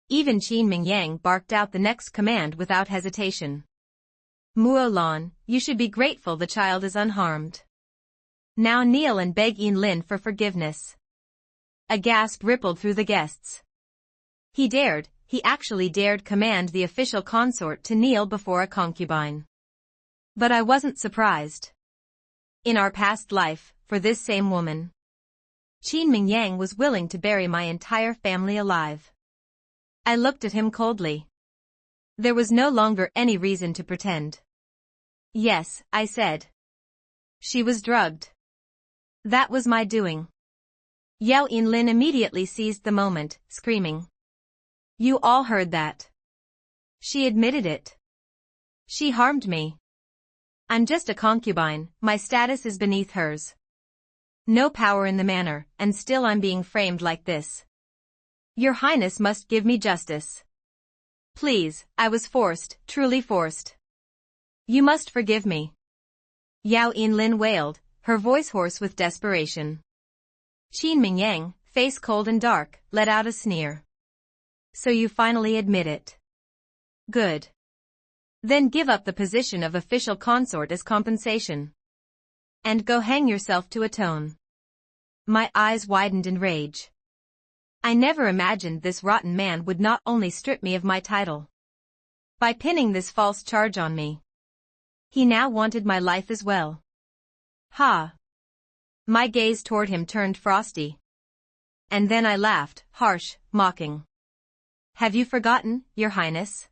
Even Qin Mingyang barked out the next command without hesitation. Mulan, you should be grateful the child is unharmed. Now kneel and beg Yinlin for forgiveness. A gasp rippled through the guests. He actually dared command the official consort to kneel before a concubine. But I wasn't surprised. In our past life, for this same woman, Qin Mingyang was willing to bury my entire family alive. I looked at him coldly. There was no longer any reason to pretend. Yes, I said. She was drugged. That was my doing. Yao Yinlin immediately seized the moment, screaming. You all heard that. She admitted it. She harmed me. I'm just a concubine, my status is beneath hers. No power in the manor, and still I'm being framed like this. Your Highness must give me justice. Please, I was forced, truly forced. You must forgive me. Yao Yinlin wailed, her voice hoarse with desperation. Qin Mingyang, face cold and dark, let out a sneer. So you finally admit it. Good. Then give up the position of official consort as compensation. And go hang yourself to atone. My eyes widened in rage. I never imagined this rotten man would not only strip me of my title. By pinning this false charge on me, he now wanted my life as well. Ha! My gaze toward him turned frosty. And then I laughed, harsh, mocking. Have you forgotten, Your Highness?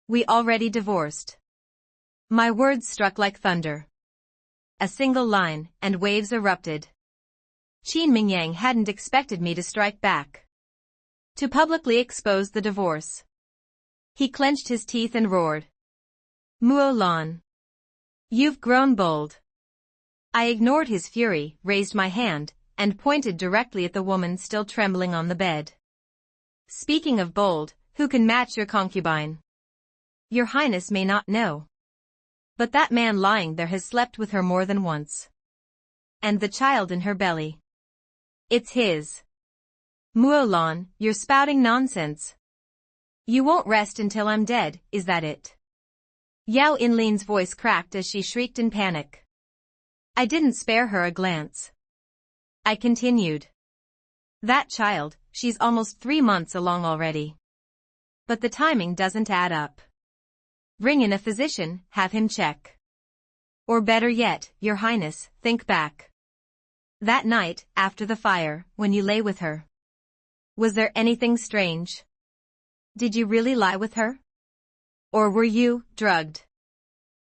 We already divorced. My words struck like thunder. A single line, and waves erupted. Qin Mingyang hadn't expected me to strike back. to publicly expose the divorce. He clenched his teeth and roared. Muolan. You've grown bold. I ignored his fury, raised my hand, and pointed directly at the woman still trembling on the bed. Speaking of bold, who can match your concubine? Your Highness may not know. But that man lying there has slept with her more than once. And the child in her belly. It's his. Muolan, you're spouting nonsense. You won't rest until I'm dead, is that it? Yao Yinlin's voice cracked as she shrieked in panic. I didn't spare her a glance. I continued. That child, she's almost 3 months along already. But the timing doesn't add up. Bring in a physician, have him check. Or better yet, Your Highness, think back. That night, after the fire, when you lay with her. Was there anything strange? Did you really lie with her? Or were you drugged?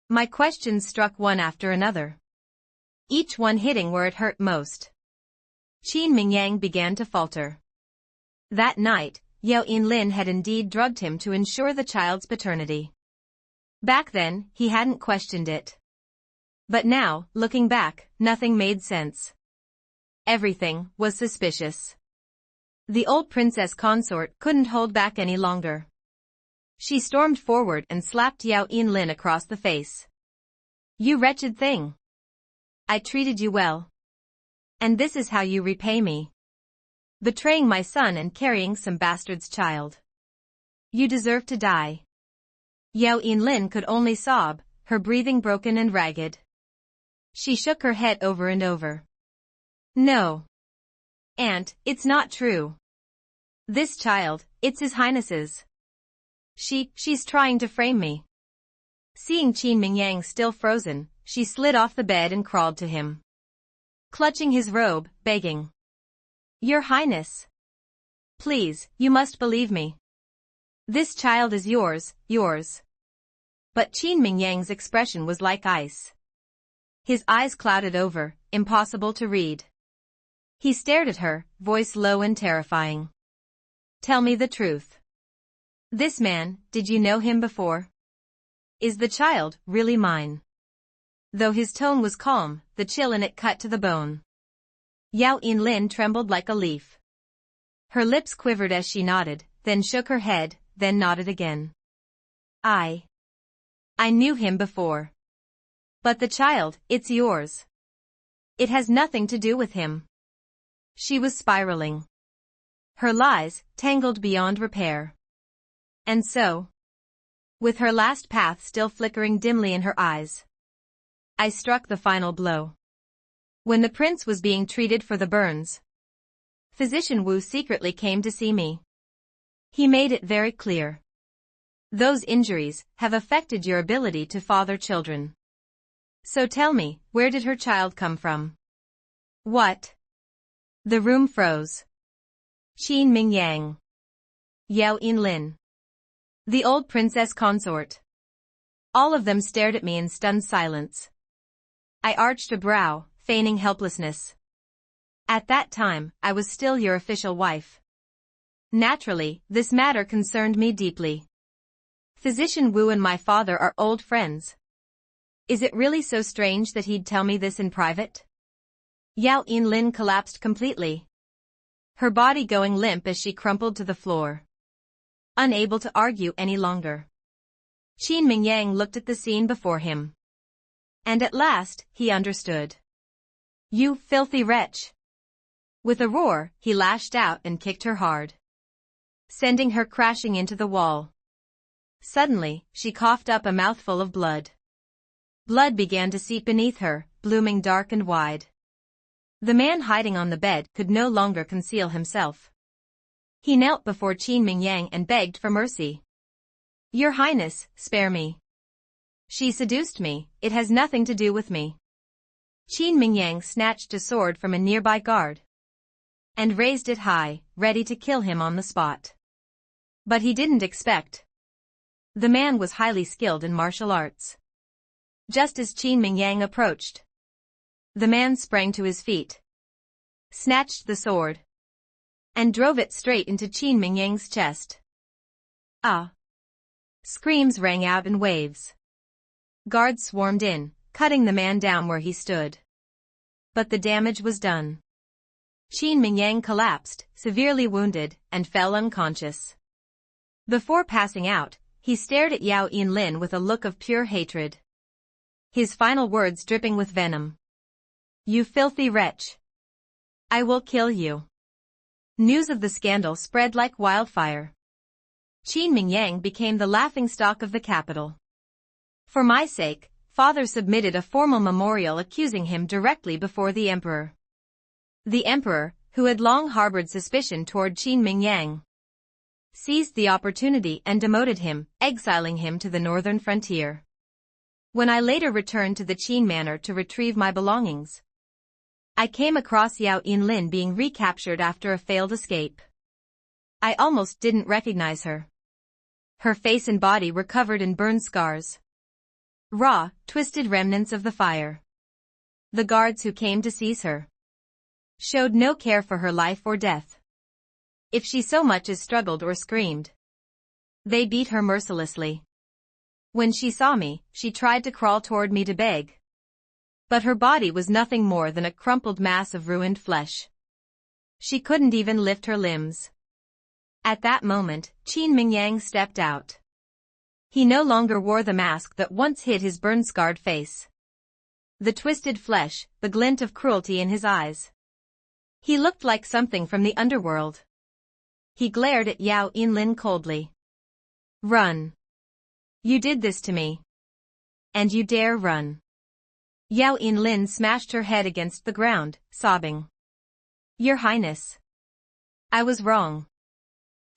My questions struck one after another. Each one hitting where it hurt most. Qin Mingyang began to falter. That night, Yao Yinlin had indeed drugged him to ensure the child's paternity. Back then, he hadn't questioned it. But now, looking back, nothing made sense. Everything was suspicious. The old princess consort couldn't hold back any longer. She stormed forward and slapped Yao Yinlin across the face. You wretched thing! I treated you well. And this is how you repay me. Betraying my son and carrying some bastard's child. You deserve to die. Yao Yinlin could only sob, her breathing broken and ragged. She shook her head over and over. No. Aunt, it's not true. This child, it's His Highness's. She's trying to frame me. Seeing Qin Mingyang still frozen, she slid off the bed and crawled to him. Clutching his robe, begging. Your Highness. Please, you must believe me. This child is yours, yours. But Qin Mingyang's expression was like ice. His eyes clouded over, impossible to read. He stared at her, voice low and terrifying. Tell me the truth. This man, did you know him before? Is the child really mine? Though his tone was calm, the chill in it cut to the bone. Yao Yinlin trembled like a leaf. Her lips quivered as she nodded, then shook her head, then nodded again. I knew him before. But the child, it's yours. It has nothing to do with him. She was spiraling. Her lies, tangled beyond repair. And so, with her last path still flickering dimly in her eyes, I struck the final blow. When the prince was being treated for the burns, Physician Wu secretly came to see me. He made it very clear. Those injuries have affected your ability to father children. So tell me, where did her child come from? What? The room froze. Qin Mingyang. Yao Yinlin. The old princess consort. All of them stared at me in stunned silence. I arched a brow, feigning helplessness. At that time, I was still your official wife. Naturally, this matter concerned me deeply. Physician Wu and my father are old friends. Is it really so strange that he'd tell me this in private? Yao Yinlin collapsed completely. Her body going limp as she crumpled to the floor. Unable to argue any longer. Qin Mingyang looked at the scene before him. And at last, he understood. You filthy wretch! With a roar, he lashed out and kicked her hard, sending her crashing into the wall. Suddenly, she coughed up a mouthful of blood. Blood began to seep beneath her, blooming dark and wide. The man hiding on the bed could no longer conceal himself. He knelt before Qin Mingyang and begged for mercy. Your Highness, spare me. She seduced me, it has nothing to do with me. Qin Mingyang snatched a sword from a nearby guard and raised it high, ready to kill him on the spot. But he didn't expect. The man was highly skilled in martial arts. Just as Qin Mingyang approached, the man sprang to his feet, snatched the sword, and drove it straight into Qin Mingyang's chest. Ah! Screams rang out in waves. Guards swarmed in, cutting the man down where he stood. But the damage was done. Qin Mingyang collapsed, severely wounded, and fell unconscious. Before passing out, he stared at Yao Yinlin with a look of pure hatred. His final words dripping with venom. "You filthy wretch! I will kill you." News of the scandal spread like wildfire. Qin Mingyang became the laughingstock of the capital. For my sake, father submitted a formal memorial accusing him directly before the emperor. The emperor, who had long harbored suspicion toward Qin Mingyang, seized the opportunity and demoted him, exiling him to the northern frontier. When I later returned to the Qin manor to retrieve my belongings, I came across Yao Yinlin being recaptured after a failed escape. I almost didn't recognize her. Her face and body were covered in burn scars. Raw, twisted remnants of the fire. The guards who came to seize her showed no care for her life or death. If she so much as struggled or screamed, they beat her mercilessly. When she saw me, she tried to crawl toward me to beg. But her body was nothing more than a crumpled mass of ruined flesh. She couldn't even lift her limbs. At that moment, Qin Mingyang stepped out. He no longer wore the mask that once hid his burn-scarred face. The twisted flesh, the glint of cruelty in his eyes. He looked like something from the underworld. He glared at Yao Yinlin coldly. "Run. You did this to me. And you dare run." Yao Yinlin smashed her head against the ground, sobbing. "Your Highness. I was wrong.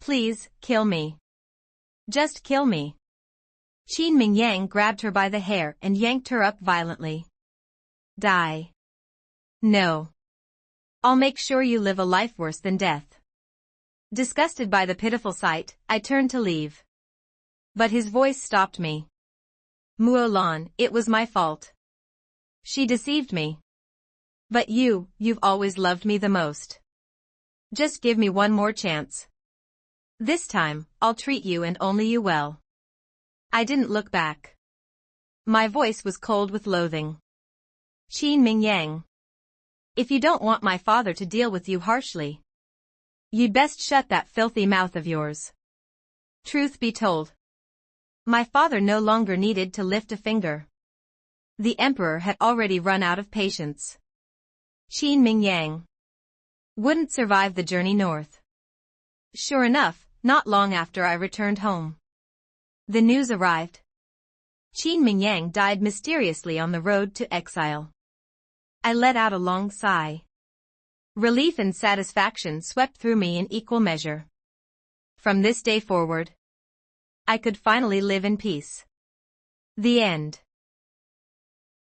Please, kill me. Just kill me." Qin Mingyang grabbed her by the hair and yanked her up violently. "Die. No. I'll make sure you live a life worse than death." Disgusted by the pitiful sight, I turned to leave. But his voice stopped me. "Muolan, it was my fault. She deceived me. But you've always loved me the most. Just give me one more chance. This time, I'll treat you and only you well." I didn't look back. My voice was cold with loathing. "Qin Mingyang. If you don't want my father to deal with you harshly, you'd best shut that filthy mouth of yours." Truth be told, my father no longer needed to lift a finger. The emperor had already run out of patience. Qin Mingyang wouldn't survive the journey north. Sure enough, not long after I returned home, the news arrived. Qin Mingyang died mysteriously on the road to exile. I let out a long sigh. Relief and satisfaction swept through me in equal measure. From this day forward, I could finally live in peace. The end.